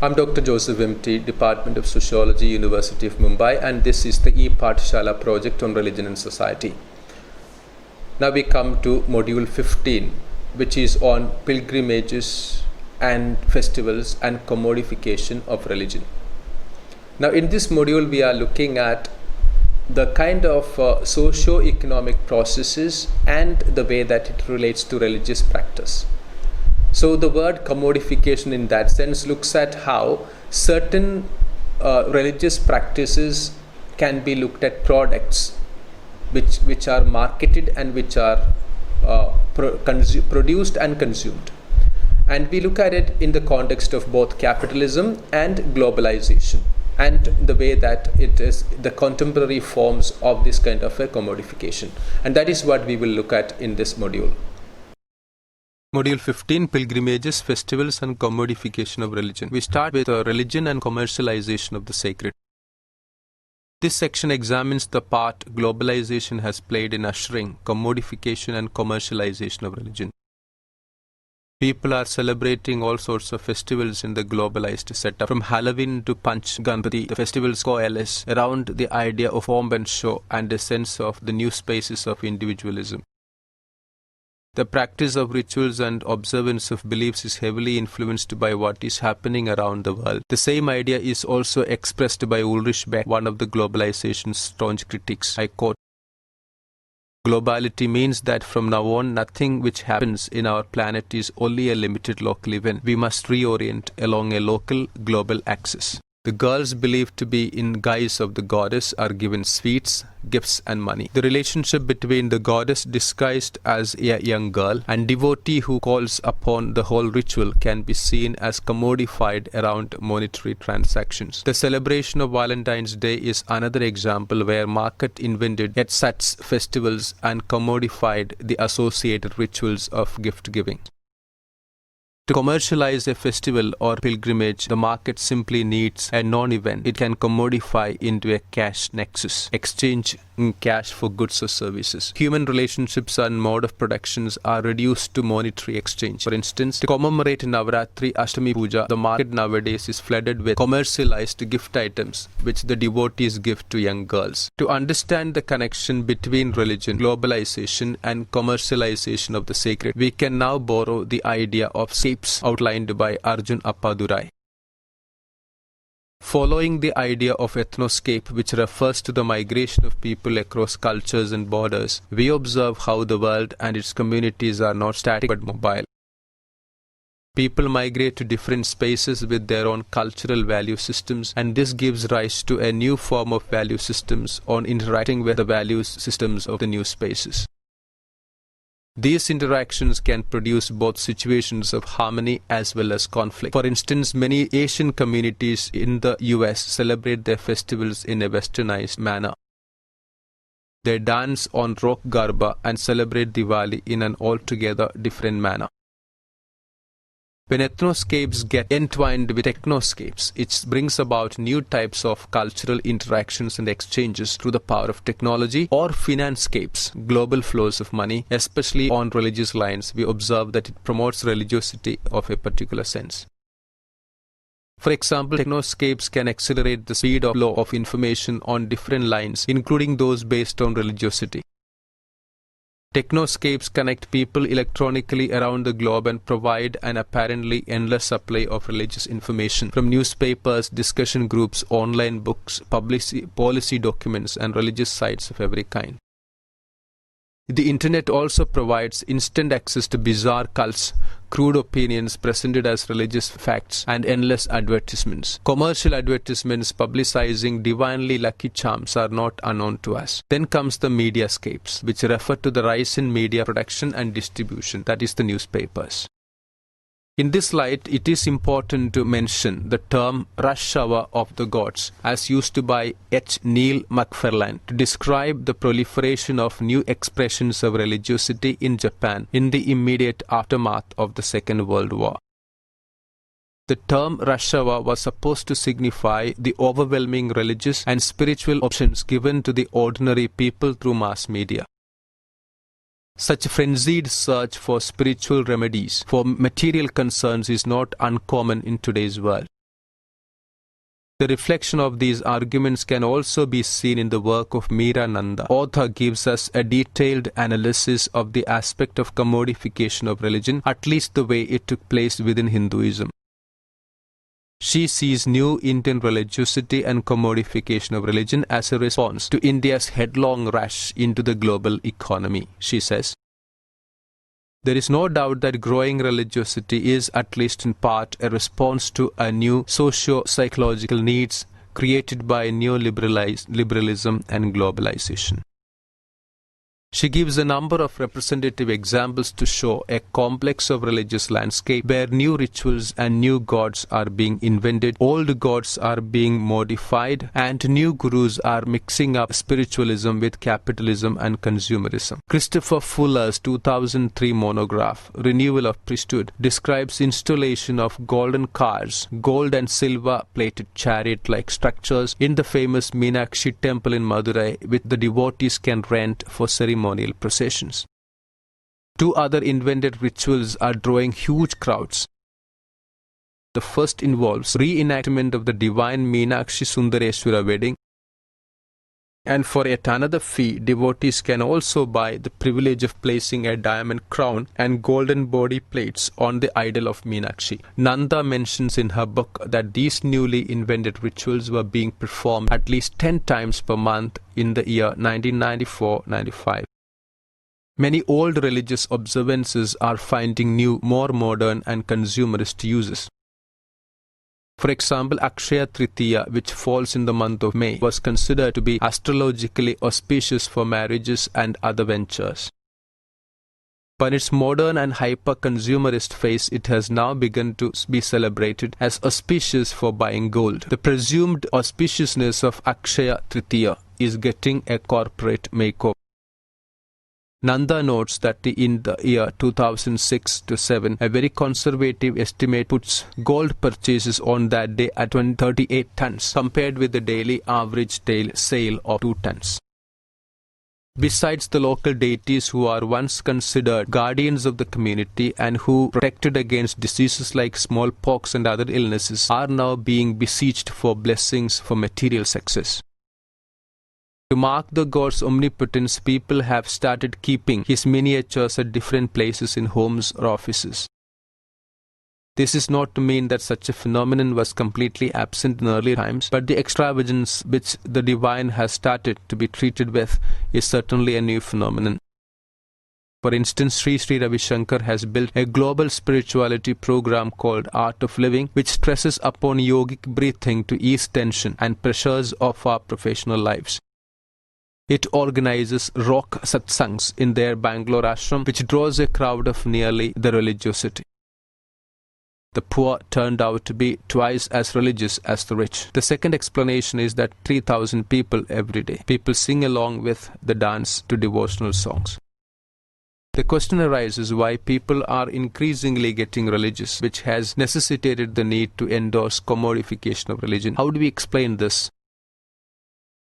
I'm Dr. Joseph M.T., Department of Sociology, University of Mumbai, and this is the E-Pathshala project on religion and society. Now we come to Module 15, which is on pilgrimages and festivals and commodification of religion. Now in this module we are looking at the kind of socio-economic processes and the way that it relates to religious practice. So the word commodification in that sense looks at how certain religious practices can be looked at products which are marketed and which are produced and consumed. And we look at it in the context of both capitalism and globalization, and the way that it is the contemporary forms of this kind of a commodification. And that is what we will look at in this module. Module 15, Pilgrimages, Festivals and Commodification of Religion. We start with religion and commercialization of the sacred. This section examines the part globalization has played in ushering commodification and commercialization of religion. People are celebrating all sorts of festivals in the globalized setup. From Halloween to Panch Ganpati, the festivals coalesce around the idea of pomp and show and a sense of the new spaces of individualism. The practice of rituals and observance of beliefs is heavily influenced by what is happening around the world. The same idea is also expressed by Ulrich Beck, one of the globalization's staunch critics. I quote, "Globality means that from now on, nothing which happens in our planet is only a limited local event. We must reorient along a local global axis. The girls believed to be in guise of the goddess are given sweets, gifts and money. The relationship between the goddess disguised as a young girl and devotee who calls upon the whole ritual can be seen as commodified around monetary transactions. The celebration of Valentine's Day is another example where market invented yet such festivals and commodified the associated rituals of gift giving. To commercialize a festival or pilgrimage, the market simply needs a non-event. It can commodify into a cash nexus, exchange cash for goods or services. Human relationships and mode of productions are reduced to monetary exchange. For instance, to commemorate Navaratri Ashtami Puja, the market nowadays is flooded with commercialized gift items, which the devotees give to young girls. To understand the connection between religion, globalization, and commercialization of the sacred, we can now borrow the idea of scapes outlined by Arjun Appadurai. Following the idea of ethnoscape, which refers to the migration of people across cultures and borders, we observe how the world and its communities are not static but mobile. People migrate to different spaces with their own cultural value systems, and this gives rise to a new form of value systems on interacting with the value systems of the new spaces. These interactions can produce both situations of harmony as well as conflict. For instance, many Asian communities in the US celebrate their festivals in a westernized manner. They dance on rock garba and celebrate Diwali in an altogether different manner. When ethnoscapes get entwined with technoscapes, it brings about new types of cultural interactions and exchanges through the power of technology, or financescapes, global flows of money, especially on religious lines. We observe that it promotes religiosity of a particular sense. For example, technoscapes can accelerate the speed of flow of information on different lines, including those based on religiosity. Technoscapes connect people electronically around the globe and provide an apparently endless supply of religious information from newspapers, discussion groups, online books, policy documents, and religious sites of every kind. The internet also provides instant access to bizarre cults, crude opinions presented as religious facts, and endless advertisements. Commercial advertisements publicizing divinely lucky charms are not unknown to us. Then comes the mediascapes, which refer to the rise in media production and distribution, that is the newspapers. In this light, it is important to mention the term rush hour of the gods, as used by H. Neil Macfarlane, to describe the proliferation of new expressions of religiosity in Japan in the immediate aftermath of the Second World War. The term rush hour was supposed to signify the overwhelming religious and spiritual options given to the ordinary people through mass media. Such frenzied search for spiritual remedies for material concerns is not uncommon in today's world. The reflection of these arguments can also be seen in the work of Meera Nanda. Author gives us a detailed analysis of the aspect of commodification of religion, at least the way it took place within Hinduism. She sees new Indian religiosity and commodification of religion as a response to India's headlong rush into the global economy. She says, "There is no doubt that growing religiosity is, at least in part, a response to a new socio-psychological needs created by neoliberalism and globalization." She gives a number of representative examples to show a complex of religious landscape where new rituals and new gods are being invented, old gods are being modified, and new gurus are mixing up spiritualism with capitalism and consumerism. Christopher Fuller's 2003 monograph, Renewal of Priesthood, describes installation of golden cars, gold and silver plated chariot-like structures in the famous Meenakshi temple in Madurai, which the devotees can rent for ceremonial processions. Two other invented rituals are drawing huge crowds. The first involves reenactment of the divine Meenakshi Sundareswara wedding, and for yet another fee, devotees can also buy the privilege of placing a diamond crown and golden body plates on the idol of Meenakshi. Nanda mentions in her book that these newly invented rituals were being performed at least 10 times per month in the year 1994-95. Many old religious observances are finding new, more modern and consumerist uses. For example, Akshaya Tritiya, which falls in the month of May, was considered to be astrologically auspicious for marriages and other ventures. But its modern and hyper-consumerist phase, it has now begun to be celebrated as auspicious for buying gold. The presumed auspiciousness of Akshaya Tritiya is getting a corporate makeover. Nanda notes that in the year 2006-7, a very conservative estimate puts gold purchases on that day at 38 tons, compared with the daily average sale of 2 tons. Besides, the local deities who are once considered guardians of the community and who protected against diseases like smallpox and other illnesses are now being besieged for blessings for material success. To mark the god's omnipotence, people have started keeping his miniatures at different places in homes or offices. This is not to mean that such a phenomenon was completely absent in early times, but the extravagance which the divine has started to be treated with is certainly a new phenomenon. For instance, Sri Ravi Shankar has built a global spirituality program called Art of Living, which stresses upon yogic breathing to ease tension and pressures of our professional lives. It organizes rock satsangs in their Bangalore ashram, which draws a crowd of nearly the religiosity. The poor turned out to be twice as religious as the rich. The second explanation is that 3,000 people every day. People sing along with the dance to devotional songs. The question arises why people are increasingly getting religious, which has necessitated the need to endorse commodification of religion. How do we explain this?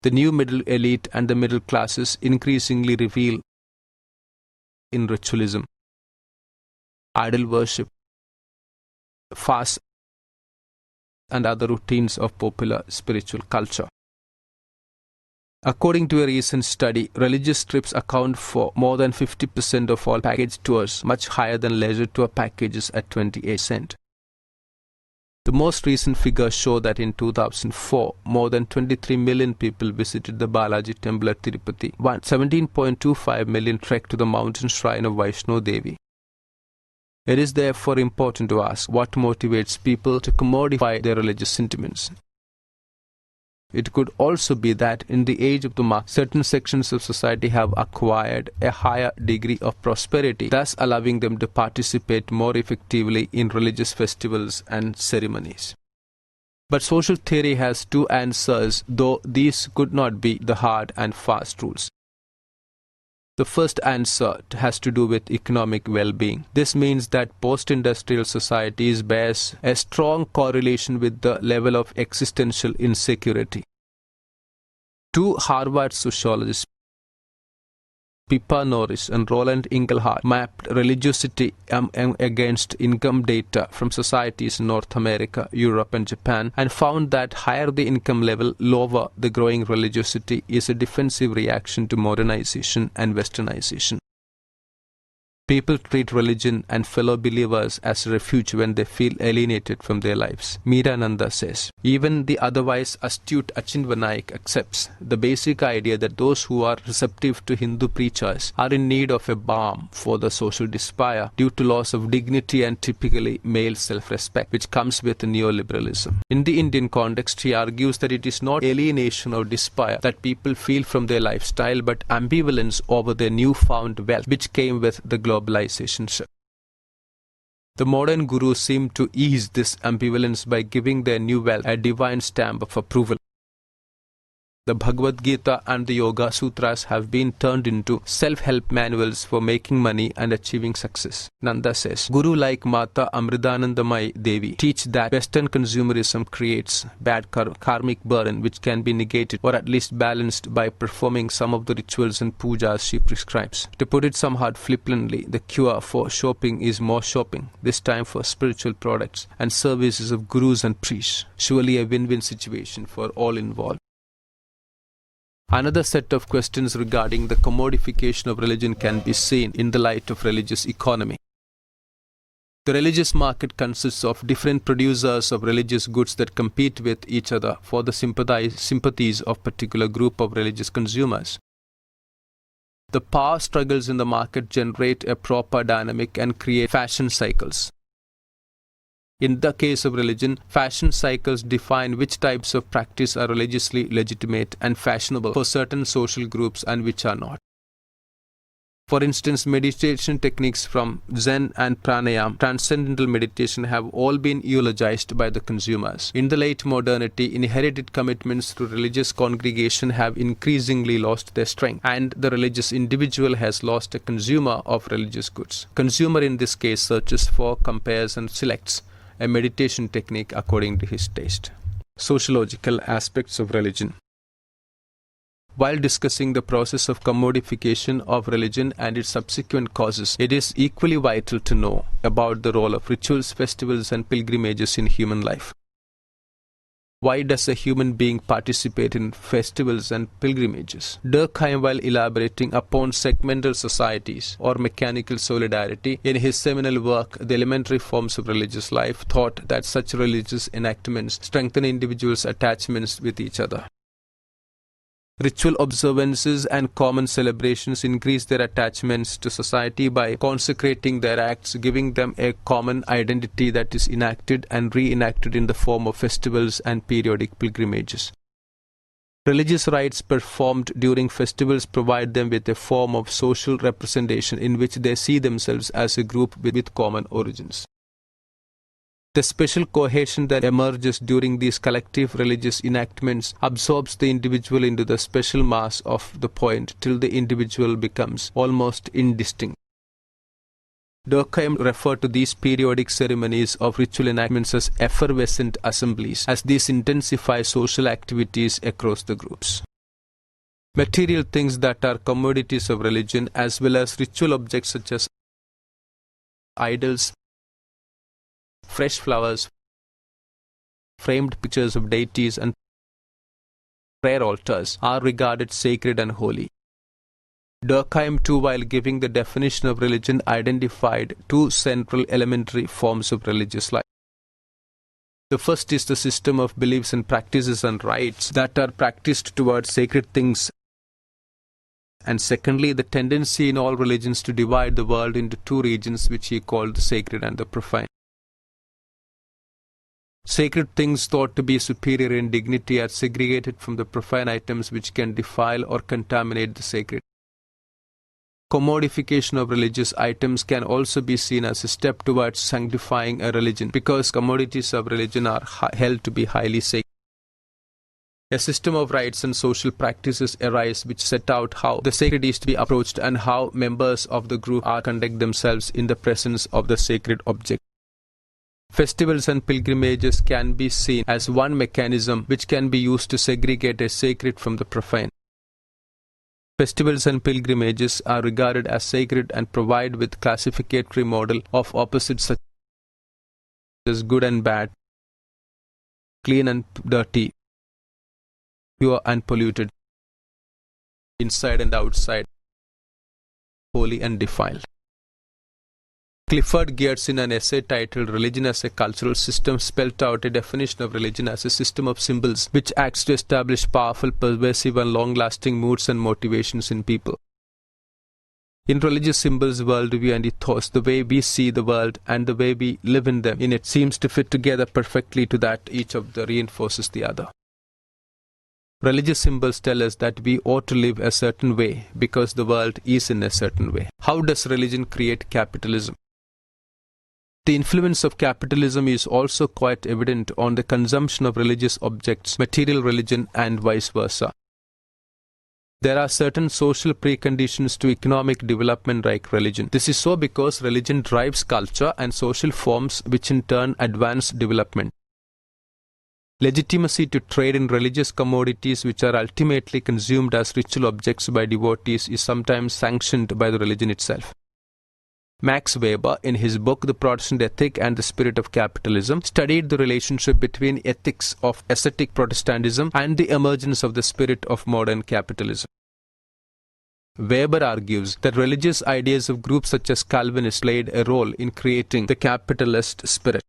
The new middle elite and the middle classes increasingly reveal in ritualism, idol worship, fast, and other routines of popular spiritual culture. According to a recent study, religious trips account for more than 50% of all package tours, much higher than leisure tour packages at 28%. The most recent figures show that in 2004, more than 23 million people visited the Balaji temple at Tirupati. 17.25 million trekked to the mountain shrine of Vaishno Devi. It is therefore important to ask what motivates people to commodify their religious sentiments. It could also be that in the age of the mark, certain sections of society have acquired a higher degree of prosperity, thus allowing them to participate more effectively in religious festivals and ceremonies. But social theory has two answers, though these could not be the hard and fast rules. The first answer has to do with economic well-being. This means that post-industrial societies bears a strong correlation with the level of existential insecurity. Two Harvard sociologists, Pippa Norris and Roland Inglehart mapped religiosity against income data from societies in North America, Europe and Japan, and found that higher the income level, lower the growing religiosity is a defensive reaction to modernization and westernization. People treat religion and fellow believers as a refuge when they feel alienated from their lives. Meerananda says, even the otherwise astute Achintya Naik accepts the basic idea that those who are receptive to Hindu preachers are in need of a balm for the social despair due to loss of dignity and typically male self-respect, which comes with neoliberalism. In the Indian context, he argues that it is not alienation or despair that people feel from their lifestyle, but ambivalence over their newfound wealth, which came with the globalization shift. The modern gurus seem to ease this ambivalence by giving their new wealth a divine stamp of approval. The Bhagavad Gita and the Yoga Sutras have been turned into self-help manuals for making money and achieving success. Nanda says, Guru like Mata Amritanandamai Devi teach that Western consumerism creates bad karmic burden which can be negated or at least balanced by performing some of the rituals and pujas she prescribes. To put it somewhat flippantly, the cure for shopping is more shopping, this time for spiritual products and services of gurus and priests. Surely a win-win situation for all involved. Another set of questions regarding the commodification of religion can be seen in the light of religious economy. The religious market consists of different producers of religious goods that compete with each other for the sympathies of a particular group of religious consumers. The power struggles in the market generate a proper dynamic and create fashion cycles. In the case of religion, fashion cycles define which types of practice are religiously legitimate and fashionable for certain social groups and which are not. For instance, meditation techniques from Zen and Pranayama, transcendental meditation have all been eulogized by the consumers. In the late modernity, inherited commitments to religious congregation have increasingly lost their strength, and the religious individual has lost a consumer of religious goods. Consumer in this case searches for, compares and selects a meditation technique according to his taste. Sociological aspects of religion. While discussing the process of commodification of religion and its subsequent causes, it is equally vital to know about the role of rituals, festivals, and pilgrimages in human life. Why does a human being participate in festivals and pilgrimages? Durkheim, while elaborating upon segmental societies or mechanical solidarity in his seminal work, The Elementary Forms of Religious Life, thought that such religious enactments strengthen individuals' attachments with each other. Ritual observances and common celebrations increase their attachments to society by consecrating their acts, giving them a common identity that is enacted and reenacted in the form of festivals and periodic pilgrimages. Religious rites performed during festivals provide them with a form of social representation in which they see themselves as a group with common origins. The special cohesion that emerges during these collective religious enactments absorbs the individual into the special mass of the point till the individual becomes almost indistinct. Durkheim referred to these periodic ceremonies of ritual enactments as effervescent assemblies, as these intensify social activities across the groups. Material things that are commodities of religion, as well as ritual objects such as idols, fresh flowers, framed pictures of deities, and prayer altars, are regarded sacred and holy. Durkheim, too, while giving the definition of religion, identified two central elementary forms of religious life. The first is the system of beliefs and practices and rites that are practiced towards sacred things, and secondly, the tendency in all religions to divide the world into two regions which he called the sacred and the profane. Sacred things thought to be superior in dignity are segregated from the profane items which can defile or contaminate the sacred. Commodification of religious items can also be seen as a step towards sanctifying a religion, because commodities of religion are held to be highly sacred. A system of rites and social practices arise which set out how the sacred is to be approached and how members of the group are to conduct themselves in the presence of the sacred object. Festivals and pilgrimages can be seen as one mechanism which can be used to segregate a sacred from the profane. Festivals and pilgrimages are regarded as sacred and provide with classificatory model of opposites such as good and bad, clean and dirty, pure and polluted, inside and outside, holy and defiled. Clifford Geertz, in an essay titled Religion as a Cultural System, spelled out a definition of religion as a system of symbols which acts to establish powerful, pervasive and long-lasting moods and motivations in people. In religious symbols, worldview and ethos, the way we see the world and the way we live in it seems to fit together perfectly to that each of them reinforces the other. Religious symbols tell us that we ought to live a certain way because the world is in a certain way. How does religion create capitalism? The influence of capitalism is also quite evident on the consumption of religious objects, material religion, and vice versa. There are certain social preconditions to economic development like religion. This is so because religion drives culture and social forms which in turn advance development. Legitimacy to trade in religious commodities which are ultimately consumed as ritual objects by devotees is sometimes sanctioned by the religion itself. Max Weber, in his book The Protestant Ethic and the Spirit of Capitalism, studied the relationship between ethics of ascetic Protestantism and the emergence of the spirit of modern capitalism. Weber argues that religious ideas of groups such as Calvinists played a role in creating the capitalist spirit.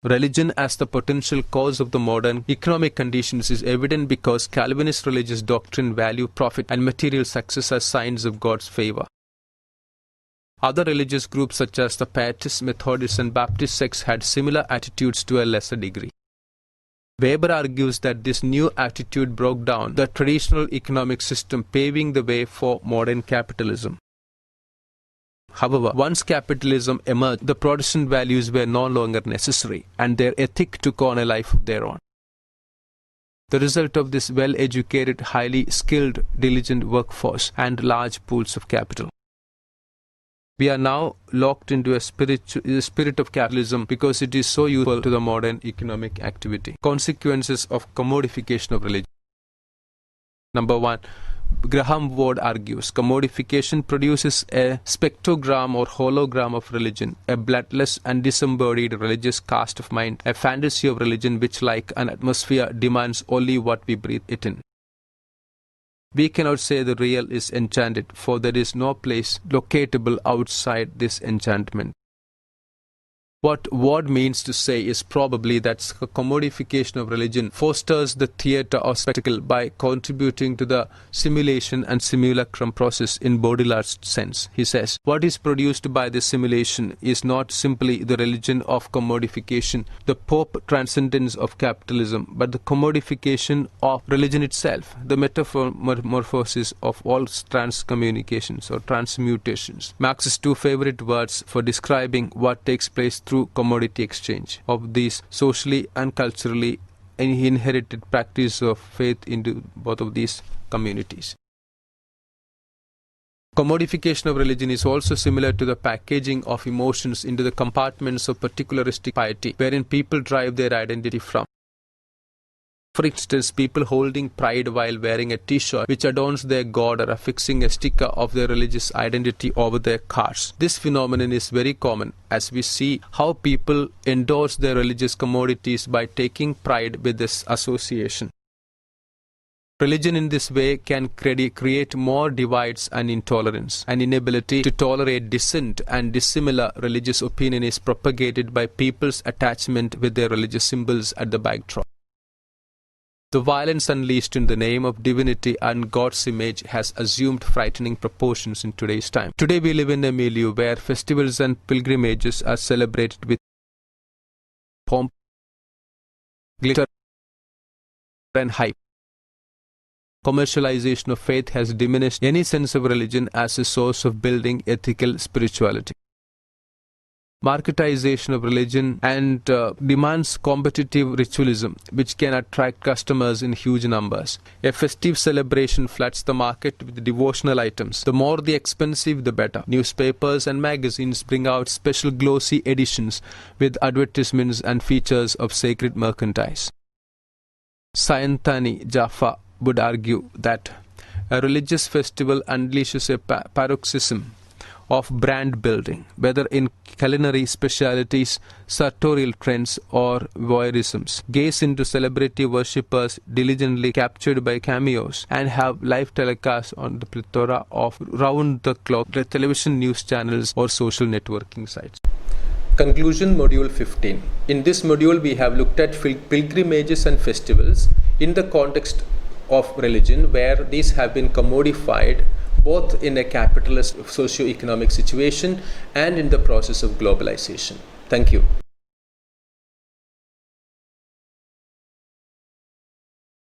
Religion as the potential cause of the modern economic conditions is evident because Calvinist religious doctrine value profit and material success as signs of God's favor. Other religious groups such as the Pietists, Methodists and Baptist sects had similar attitudes to a lesser degree. Weber argues that this new attitude broke down the traditional economic system, paving the way for modern capitalism. However, once capitalism emerged, the Protestant values were no longer necessary, and their ethic took on a life of their own. The result of this well-educated, highly skilled, diligent workforce and large pools of capital. We are now locked into a spirit of capitalism because it is so useful to the modern economic activity. Consequences of commodification of religion. Number 1. Graham Ward argues commodification produces a spectrogram or hologram of religion, a bloodless and disembodied religious cast of mind, a fantasy of religion which, like an atmosphere, demands only what we breathe it in. We cannot say the real is enchanted, for there is no place locatable outside this enchantment. What Ward means to say is probably that commodification of religion fosters the theatre or spectacle by contributing to the simulation and simulacrum process in Baudrillard's sense. He says, what is produced by this simulation is not simply the religion of commodification, the Pope transcendence of capitalism, but the commodification of religion itself, the metamorphosis of all transcommunications or transmutations. Marx's two favorite words for describing what takes place through commodity exchange of these socially and culturally inherited practice of faith into both of these communities. Commodification of religion is also similar to the packaging of emotions into the compartments of particularistic piety, wherein people derive their identity from. For instance, people holding pride while wearing a t-shirt which adorns their god or affixing a sticker of their religious identity over their cars. This phenomenon is very common as we see how people endorse their religious commodities by taking pride with this association. Religion in this way can create more divides and intolerance. An inability to tolerate dissent and dissimilar religious opinion is propagated by people's attachment with their religious symbols at the backdrop. The violence unleashed in the name of divinity and God's image has assumed frightening proportions in today's time. Today we live in a milieu where festivals and pilgrimages are celebrated with pomp, glitter, and hype. Commercialization of faith has diminished any sense of religion as a source of building ethical spirituality. Marketization of religion and demands competitive ritualism which can attract customers in huge numbers. A festive celebration floods the market with devotional items. The more the expensive, the better. Newspapers and magazines bring out special glossy editions with advertisements and features of sacred merchandise. Sayantani Jaffa would argue that A religious festival unleashes a paroxysm of brand building, whether in culinary specialities, sartorial trends, or voyeurisms. Gaze into celebrity worshippers diligently captured by cameos and have live telecasts on the plethora of round-the-clock television news channels or social networking sites. Conclusion, Module 15. In this module, we have looked at pilgrimages and festivals in the context of religion, where these have been commodified both in a capitalist socio-economic situation and in the process of globalization. Thank you.